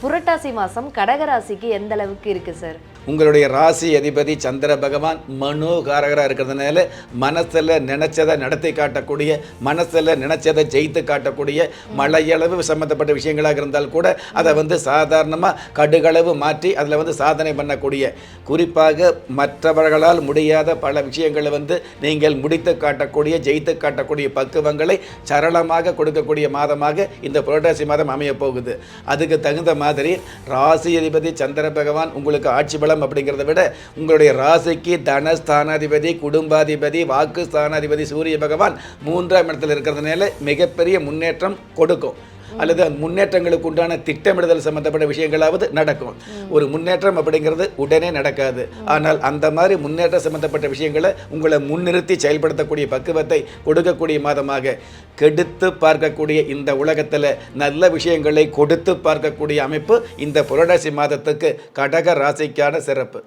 புரட்டாசி மாதம் கடகராசிக்கு எந்த அளவுக்கு இருக்குது சார்? உங்களுடைய ராசி அதிபதி சந்திர பகவான் மனோகாரகராக இருக்கிறதுனால மனசில் நினச்சதை நடத்தி காட்டக்கூடிய, மனசில் நினச்சதை ஜெயித்து காட்டக்கூடிய, மழையளவு சம்மந்தப்பட்ட விஷயங்களாக இருந்தால் கூட அதை சாதாரணமாக கடுகளவு மாற்றி அதில் சாதனை பண்ணக்கூடிய, குறிப்பாக மற்றவர்களால் முடியாத பல விஷயங்களை நீங்கள் முடித்து காட்டக்கூடிய, ஜெயித்து காட்டக்கூடிய பக்குவங்களை சரளமாக கொடுக்கக்கூடிய மாதமாக இந்த புரட்டாசி மாதம் அமைய போகுது. அதுக்கு தகுந்த மாதிரி ராசி அதிபதி சந்திர பகவான் உங்களுக்கு ஆட்சி பலம் அப்படிங்கிறத விட உங்களுடைய ராசிக்கு தனஸ்தானாதிபதி, குடும்பாதிபதி, வாக்கு ஸ்தானாதிபதி சூரிய பகவான் 3ஆம் இடத்தில் இருக்கிறதுனால மிகப்பெரிய முன்னேற்றம் கொடுக்கும். அல்லது முன்னேற்றங்களுக்கு உண்டான திட்டமிடுதல் சம்பந்தப்பட்ட விஷயங்களாவது நடக்கும். ஒரு முன்னேற்றம் அப்படிங்கிறது உடனே நடக்காது. ஆனால் அந்த மாதிரி முன்னேற்றம் சம்பந்தப்பட்ட விஷயங்களை உங்களை முன்னிறுத்தி செயல்படுத்தக்கூடிய பக்குவத்தை கொடுக்கக்கூடிய மாதமாக, கெடுத்து பார்க்கக்கூடிய இந்த உலகத்தில் நல்ல விஷயங்களை கொடுத்து பார்க்கக்கூடிய அமைப்பு இந்த புரட்டாசி மாதத்துக்கு கடக ராசிக்கான சிறப்பு.